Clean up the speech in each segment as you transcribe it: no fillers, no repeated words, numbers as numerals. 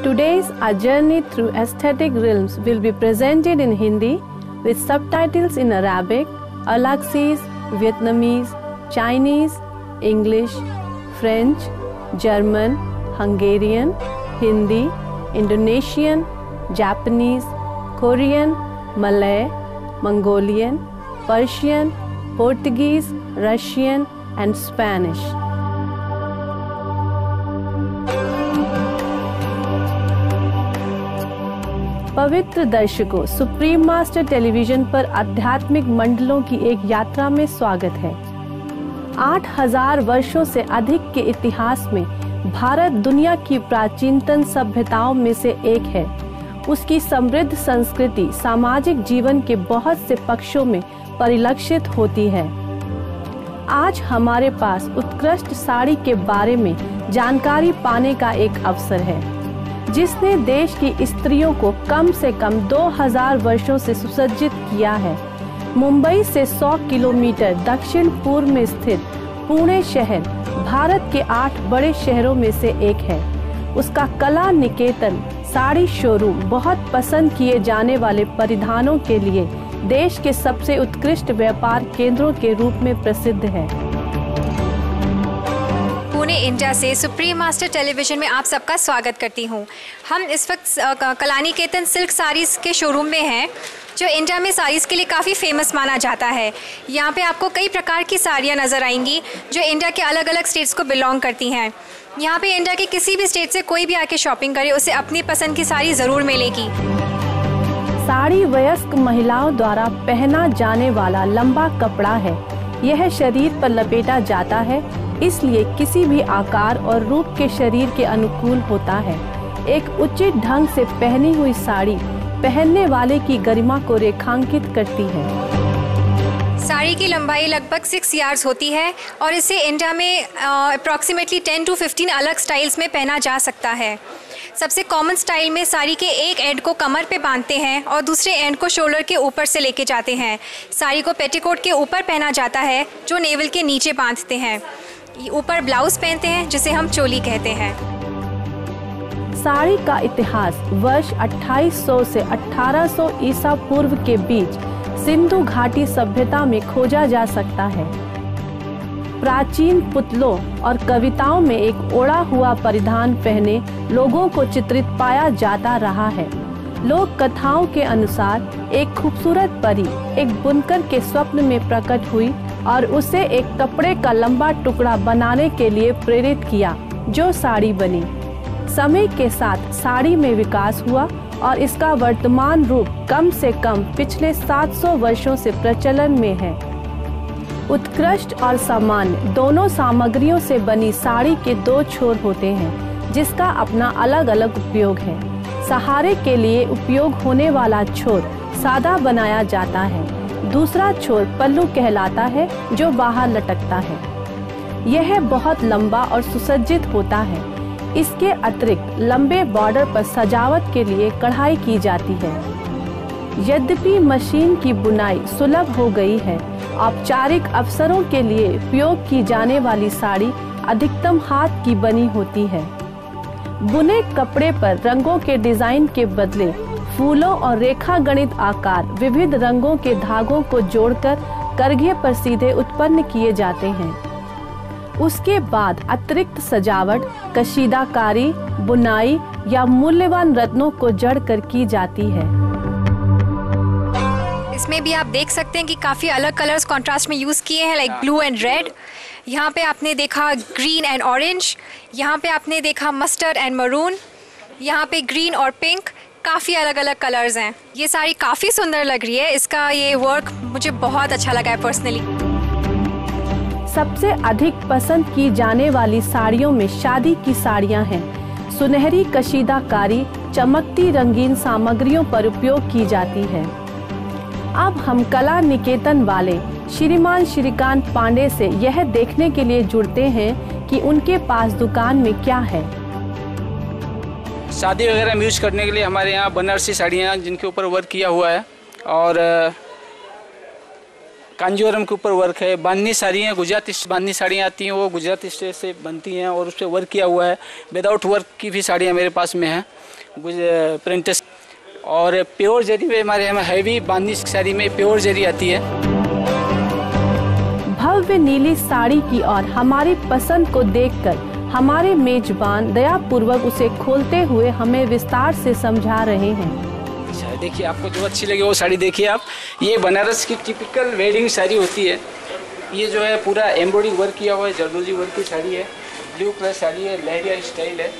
Today's our journey through aesthetic realms will be presented in Hindi with subtitles in Arabic, Alaxese, Vietnamese, Chinese, English, French, German, Hungarian, Hindi, Indonesian, Japanese, Korean, Malay, Mongolian, Persian, Portuguese, Russian and Spanish. पवित्र दर्शकों, supreme master television पर आध्यात्मिक मंडलों की एक यात्रा में स्वागत है। 8000 वर्षों से अधिक के इतिहास में भारत दुनिया की प्राचीनतम सभ्यताओं में से एक है। उसकी समृद्ध संस्कृति सामाजिक जीवन के बहुत से पक्षों में परिलक्षित होती है। आज हमारे पास उत्कृष्ट साड़ी के बारे में जानकारी पाने का एक अवसर है, जिसने देश की स्त्रियों को कम से कम 2000 वर्षों से सुसज्जित किया है। मुंबई से 100 किलोमीटर दक्षिण पूर्व में स्थित पुणे शहर भारत के 8 बड़े शहरों में से एक है। उसका कला निकेतन साड़ी शोरूम बहुत पसंद किए जाने वाले परिधानों के लिए देश के सबसे उत्कृष्ट व्यापार केंद्रों के रूप में प्रसिद्ध है। पुणे इंडिया से सुप्रीम मास्टर टेलीविजन में आप सबका स्वागत करती हूं। हम इस वक्त कलानिकेतन सिल्क साड़ीज़ के शोरूम में हैं, जो इंडिया में साड़ीज़ के लिए काफ़ी फेमस माना जाता है। यहाँ पे आपको कई प्रकार की साड़ियाँ नज़र आएंगी जो इंडिया के अलग अलग स्टेट्स को बिलोंग करती हैं। यहाँ पे इंडिया के किसी भी स्टेट से कोई भी आके शॉपिंग करे, उसे अपनी पसंद की साड़ी ज़रूर मिलेगी। साड़ी वयस्क महिलाओं द्वारा पहना जाने वाला लंबा कपड़ा है। यह शरीर पर लपेटा जाता है, इसलिए किसी भी आकार और रूप के शरीर के अनुकूल होता है। एक उचित ढंग से पहनी हुई साड़ी पहनने वाले की गरिमा को रेखांकित करती है। साड़ी की लंबाई लगभग 6 यार्ड्स होती है और इसे इंडिया में अप्रॉक्सीमेटली 10 to 15 अलग स्टाइल्स में पहना जा सकता है। सबसे कॉमन स्टाइल में साड़ी के एक एंड को कमर पे बांधते हैं और दूसरे एंड को शोल्डर के ऊपर से लेके जाते हैं। साड़ी को पेटीकोट के ऊपर पहना जाता है, जो नेवल के नीचे बांधते हैं। ऊपर ब्लाउज पहनते हैं, जिसे हम चोली कहते हैं। साड़ी का इतिहास वर्ष 2800 से 1800 ईसा पूर्व के बीच सिंधु घाटी सभ्यता में खोजा जा सकता है। प्राचीन पुतलों और कविताओं में एक ओढ़ा हुआ परिधान पहने लोगों को चित्रित पाया जाता रहा है। लोक कथाओं के अनुसार एक खूबसूरत परी एक बुनकर के स्वप्न में प्रकट हुई और उसे एक कपड़े का लंबा टुकड़ा बनाने के लिए प्रेरित किया, जो साड़ी बनी। समय के साथ साड़ी में विकास हुआ और इसका वर्तमान रूप कम से कम पिछले 700 वर्षों से प्रचलन में है। उत्कृष्ट और सामान्य दोनों सामग्रियों से बनी साड़ी के 2 छोर होते हैं, जिसका अपना अलग अलग उपयोग है। सहारे के लिए उपयोग होने वाला छोर सादा बनाया जाता है। दूसरा छोर पल्लू कहलाता है, जो बाहर लटकता है। यह बहुत लंबा और सुसज्जित होता है। इसके अतिरिक्त लंबे बॉर्डर पर सजावट के लिए कढ़ाई की जाती है। यद्यपि मशीन की बुनाई सुलभ हो गई है, औपचारिक अवसरों के लिए उपयोग की जाने वाली साड़ी अधिकतम हाथ की बनी होती है। बुने कपड़े पर रंगों के डिजाइन के बदले फूलों और रेखा गणित आकार विविध रंगों के धागों को जोड़कर करघे पर सीधे उत्पन्न किए जाते हैं। उसके बाद अतिरिक्त सजावट कशीदाकारी, बुनाई या मूल्यवान रत्नों को जड़कर की जाती है। इसमें भी आप देख सकते हैं कि काफ़ी अलग कलर्स कॉन्ट्रास्ट में यूज़ किए हैं, लाइक ब्लू एंड रेड। यहाँ पे आपने देखा ग्रीन एंड ऑरेंज, यहाँ पे आपने देखा मस्टर्ड एंड मरून, यहाँ पे ग्रीन और पिंक। काफ़ी अलग अलग कलर्स हैं। ये साड़ी काफ़ी सुंदर लग रही है। इसका ये वर्क मुझे बहुत अच्छा लगा है पर्सनली। सबसे अधिक पसंद की जाने वाली साड़ियों में शादी की साड़ियाँ हैं। सुनहरी कशीदाकारी चमकती रंगीन सामग्रियों पर उपयोग की जाती है। अब हम कला निकेतन वाले श्रीमान श्रीकांत पांडे से यह देखने के लिए जुड़ते हैं कि उनके पास दुकान में क्या है। शादी वगैरह में यूज करने के लिए हमारे यहाँ बनारसी साड़ियाँ जिनके ऊपर वर्क किया हुआ है, और कांजीवरम के ऊपर वर्क है। बांधनी साड़ियाँ, गुजराती बांधनी साड़ियाँ आती हैं, वो गुजराती स्टेट से बनती हैं और उस पर वर्क किया हुआ है। विदाउट वर्क की भी साड़ियाँ मेरे पास में हैं। प्रिंटेड और प्योर जरी में हमारे यहाँ हैवी बांधनी साड़ी में प्योर जरी आती है। भव्य नीली साड़ी की और हमारी पसंद को देखकर हमारे मेजबान दयापूर्वक उसे खोलते हुए हमें विस्तार से समझा रहे हैं। अच्छा देखिए, आपको जो अच्छी लगे वो साड़ी देखिए आप। ये बनारस की टिपिकल वेडिंग साड़ी होती है। ये जो है पूरा एम्ब्रॉयडरी वर्क किया हुआ है, जरदोजी वर्क की साड़ी है, ब्लू कलर साड़ी है, लहरिया स्टाइल है।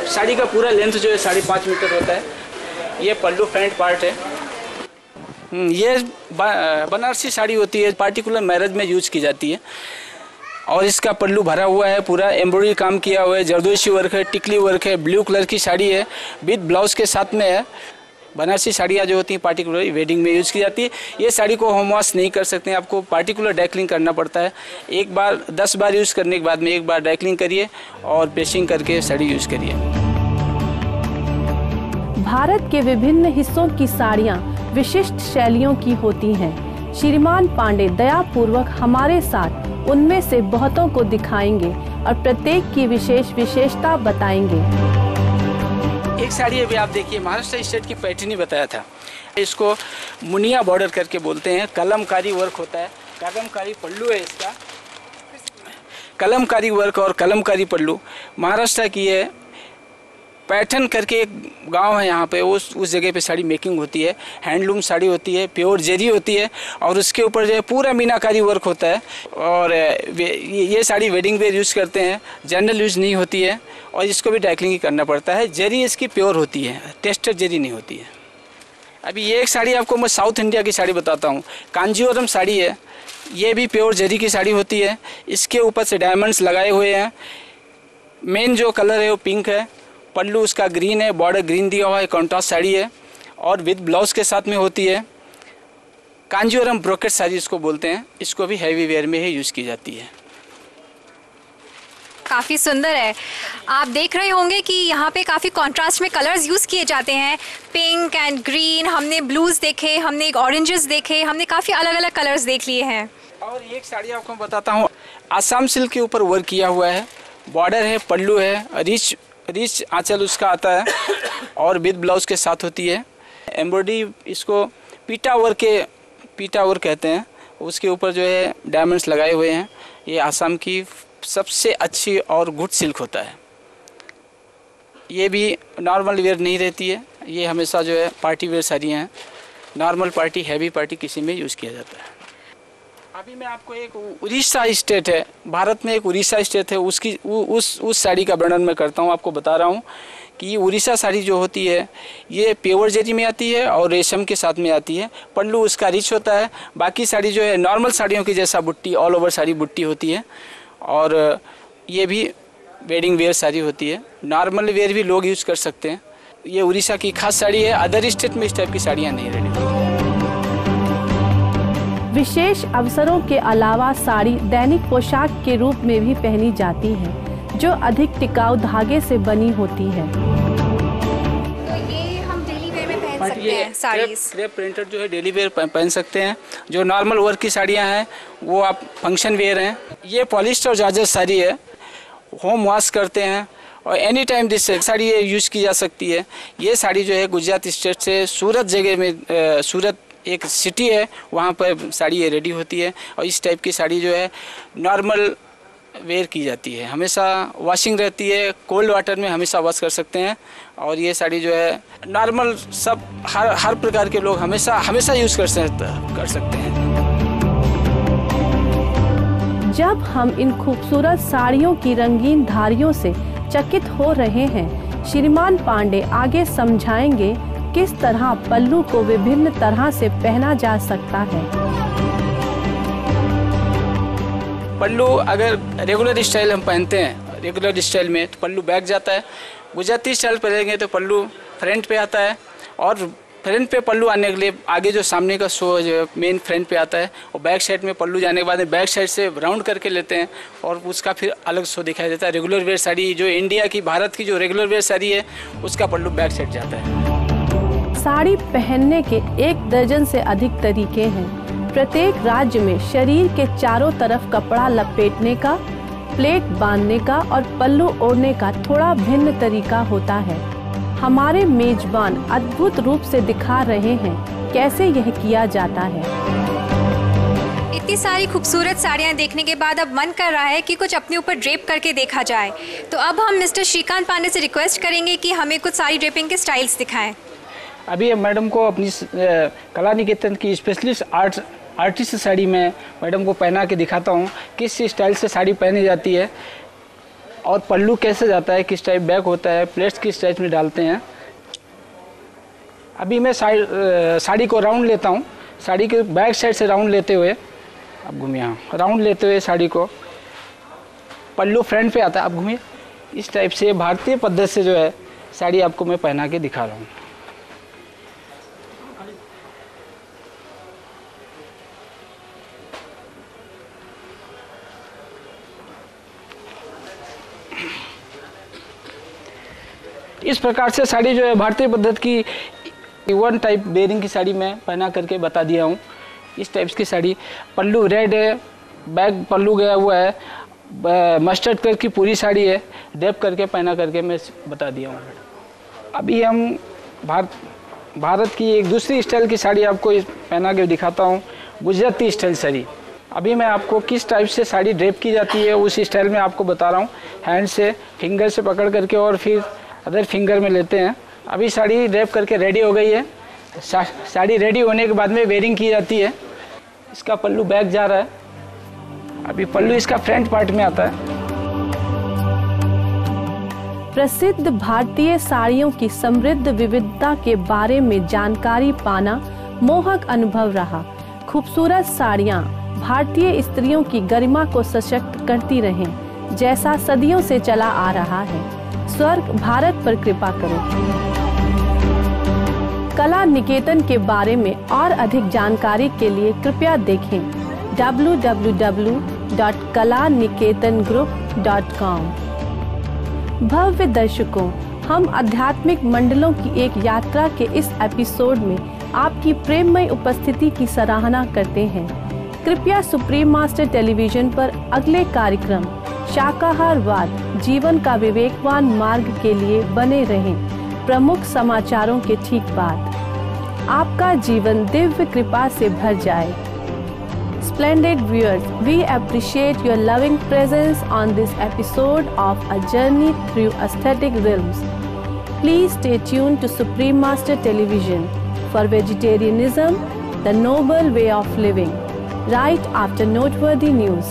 साड़ी का पूरा लेंथ जो है 5.5 मीटर होता है। ये पल्लू फ्रंट पार्ट है। ये बनारसी साड़ी होती है, पार्टिकुलर मैरिज में यूज की जाती है। और इसका पल्लू भरा हुआ है, पूरा एम्ब्रॉयडरी काम किया हुआ है, जरदोशी वर्क है, टिकली वर्क है, ब्लू कलर की साड़ी है, विद ब्लाउज के साथ में है। बनारसी साड़ियाँ जो होती हैं पार्टिकुलर वेडिंग में यूज़ की जाती है। ये साड़ी को होम वॉश नहीं कर सकते हैं, आपको पार्टिकुलर ड्राई करना पड़ता है। एक बार 10 बार यूज़ करने के बाद में एक बार ड्राई करिए और प्रेसिंग करके साड़ी यूज़ करिए। भारत के विभिन्न हिस्सों की साड़ियाँ विशिष्ट शैलियों की होती हैं। श्रीमान पांडे दयापूर्वक हमारे साथ उनमें से बहुतों को दिखाएंगे और प्रत्येक की विशेष विशेषता बताएंगे। एक साड़ी अभी आप देखिए, महाराष्ट्र स्टेट की पैठनी बताया था। इसको मुनिया बॉर्डर करके बोलते हैं। कलमकारी वर्क होता है, कलमकारी पल्लू है इसका। कलमकारी वर्क और कलमकारी पल्लू महाराष्ट्र की है। पैठन करके एक गांव है यहाँ पे, उस जगह पे साड़ी मेकिंग होती है। हैंडलूम साड़ी होती है, प्योर जरी होती है और उसके ऊपर जो है पूरा मीनाकारी वर्क होता है। और ये साड़ी वेडिंग वेयर यूज़ करते हैं, जनरल यूज़ नहीं होती है और इसको भी ड्राई करना पड़ता है। जरी इसकी प्योर होती है, टेस्टेड जरी नहीं होती है। अभी ये एक साड़ी आपको मैं साउथ इंडिया की साड़ी बताता हूँ। कांजीवरम साड़ी है, ये भी प्योर जरी की साड़ी होती है। इसके ऊपर से डायमंड्स लगाए हुए हैं। मेन जो कलर है वो पिंक है, पल्लू उसका ग्रीन है, बॉर्डर ग्रीन दिया हुआ है, कॉन्ट्रास्ट साड़ी है और विद ब्लाउज के साथ में होती है। कांजीवरम ब्रोकेट साड़ी इसको बोलते हैं। इसको भी हैवी वेयर में ही यूज़ की जाती है। काफ़ी सुंदर है। आप देख रहे होंगे कि यहाँ पे काफ़ी कॉन्ट्रास्ट में कलर्स यूज़ किए जाते हैं। पिंक एंड ग्रीन, हमने ब्लूज देखे, हमने ऑरेंजेस देखे, हमने काफ़ी अलग अलग कलर्स देख लिए हैं। और एक साड़ी आपको बताता हूँ, आसाम सिल्क के ऊपर वर्क किया हुआ है। बॉर्डर है, पल्लू है, रिच आंचल उसका आता है और विद ब्लाउज के साथ होती है। एम्ब्रॉयडरी इसको पीटा वर्क कहते हैं। उसके ऊपर जो है डायमंड्स लगाए हुए हैं। ये आसाम की सबसे अच्छी और गुड सिल्क होता है। ये भी नॉर्मल वेयर नहीं रहती है, ये हमेशा जो है पार्टी वेयर साड़ियाँ हैं। नॉर्मल पार्टी, हैवी पार्टी किसी में यूज़ किया जाता है। अभी मैं आपको एक उड़ीसा स्टेट है, भारत में एक उड़ीसा स्टेट है, उसकी उस साड़ी का वर्णन मैं करता हूँ। आपको बता रहा हूँ कि उड़ीसा साड़ी जो होती है ये प्योर जरी में आती है और रेशम के साथ में आती है। पल्लू उसका रिच होता है। बाकी साड़ी जो है नॉर्मल साड़ियों की जैसा बुट्टी, ऑल ओवर साड़ी बुट्टी होती है। और ये भी वेडिंग वेयर साड़ी होती है। नॉर्मल वेयर भी लोग यूज़ कर सकते हैं। ये उड़ीसा की खास साड़ी है, अदर स्टेट में इस टाइप की साड़ियाँ नहीं रेडी होती। विशेष अवसरों के अलावा साड़ी दैनिक पोशाक के रूप में भी पहनी जाती है, जो अधिक टिकाऊ धागे से बनी होती है। तो ये हम डेली वेयर में पहन सकते हैं साड़ीज। क्रेप प्रिंटेड जो है डेली वेयर पहन सकते हैं। जो नॉर्मल वर्क की साड़ियाँ हैं वो आप फंक्शन वेयर हैं। ये पॉलिस्टर और जॉर्जेट साड़ी है, होम वॉश करते हैं और एनी टाइम दिस साड़ी ये यूज़ की जा सकती है। ये साड़ी जो है गुजरात स्टेट से सूरत जगह में, सूरत एक सिटी है, वहाँ पर साड़ी ये रेडी होती है। और इस टाइप की साड़ी जो है नॉर्मल वेयर की जाती है, हमेशा वॉशिंग रहती है, कोल्ड वाटर में हमेशा वॉश कर सकते हैं। और ये साड़ी जो है नॉर्मल सब हर प्रकार के लोग हमेशा यूज़ कर सकते हैं। जब हम इन खूबसूरत साड़ियों की रंगीन धारियों से चकित हो रहे हैं, श्रीमान पांडे आगे समझाएंगे किस तरह पल्लू को विभिन्न तरह से पहना जा सकता है। पल्लू अगर रेगुलर स्टाइल हम पहनते हैं, रेगुलर स्टाइल में तो पल्लू बैक जाता है। गुजराती स्टाइल पहनेंगे तो पल्लू फ्रंट पे आता है और फ्रंट पे पल्लू आने के लिए आगे जो सामने का शो जो मेन फ्रंट पे आता है और बैक साइड में पल्लू जाने के बाद बैक साइड से राउंड करके लेते हैं और उसका फिर अलग शो दिखाई देता है। रेगुलर वेयर साड़ी जो इंडिया की, भारत की जो रेगुलर वेयर साड़ी है उसका पल्लू बैक साइड जाता है। साड़ी पहनने के 1 दर्जन से अधिक तरीके हैं। प्रत्येक राज्य में शरीर के चारों तरफ कपड़ा लपेटने का, प्लेट बांधने का और पल्लू ओढ़ने का थोड़ा भिन्न तरीका होता है। हमारे मेजबान अद्भुत रूप से दिखा रहे हैं कैसे यह किया जाता है। इतनी सारी खूबसूरत साड़ियाँ देखने के बाद अब मन कर रहा है कि कुछ अपने ऊपर ड्रेप करके देखा जाए। तो अब हम मिस्टर श्रीकांत पांडे से रिक्वेस्ट करेंगे कि हमें कुछ साड़ी ड्रेपिंग के स्टाइल्स दिखाएं। अभी मैडम को अपनी कला निकेतन की स्पेशलिस्ट आर्टिस्ट साड़ी में मैडम को पहना के दिखाता हूँ किस स्टाइल से साड़ी पहनी जाती है और पल्लू कैसे जाता है, किस टाइप बैक होता है, प्लेट्स किस टाइप में डालते हैं। अभी मैं साड़ी को राउंड लेता हूँ। साड़ी के बैक साइड से राउंड लेते हुए, अब घूमिए, हाँ, राउंड लेते हुए साड़ी को, पल्लू फ्रंट पे आता है, आप घूमिए। इस टाइप से भारतीय पद्धति से जो है साड़ी आपको मैं पहना के दिखा रहा हूँ। इस प्रकार से साड़ी जो है भारतीय पद्धति की वन टाइप बेयरिंग की साड़ी मैं पहना करके बता दिया हूँ। इस टाइप्स की साड़ी, पल्लू रेड है, बैक पल्लू गया हुआ है, मस्टर्ड कलर की पूरी साड़ी है, ड्रेप करके पहना करके मैं बता दिया हूँ। अभी हम भारत की एक दूसरी स्टाइल की साड़ी आपको पहना के दिखाता हूँ, गुजराती स्टाइल साड़ी। अभी मैं आपको किस टाइप से साड़ी ड्रेप की जाती है उस स्टाइल में आपको बता रहा हूँ। हैंड से, फिंगर से पकड़ करके और फिर अदर फिंगर में लेते हैं। अभी साड़ी ड्रेप करके रेडी हो गई है। साड़ी रेडी होने के बाद में वेयरिंग की जाती है। इसका पल्लू बैक जा रहा है। अभी पल्लू इसका फ्रंट पार्ट में आता है। प्रसिद्ध भारतीय साड़ियों की समृद्ध विविधता के बारे में जानकारी पाना मोहक अनुभव रहा। खूबसूरत साड़ियाँ भारतीय स्त्रियों की गरिमा को सशक्त करती रहें, जैसा सदियों से चला आ रहा है। स्वर्ग भारत पर कृपा करो। कला निकेतन के बारे में और अधिक जानकारी के लिए कृपया देखें www.kalaniketangroup.com। भव्य दर्शकों, हम आध्यात्मिक मंडलों की एक यात्रा के इस एपिसोड में आपकी प्रेममय उपस्थिति की सराहना करते हैं। कृपया सुप्रीम मास्टर टेलीविजन पर अगले कार्यक्रम शाकाहारवाद जीवन का विवेकवान मार्ग के लिए बने रहें। प्रमुख समाचारों के ठीक बाद आपका जीवन दिव्य कृपा से भर जाए। Splendid viewers, we appreciate your loving presence on this episode of A Journey Through Aesthetic Realms. Please stay tuned to Supreme Master Television for vegetarianism, the noble way of living, right after noteworthy news.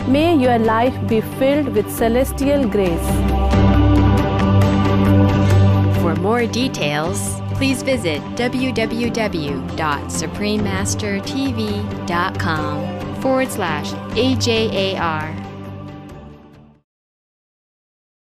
May your life be filled with celestial grace. For more details, please visit www.suprememastertv.com/AJAR.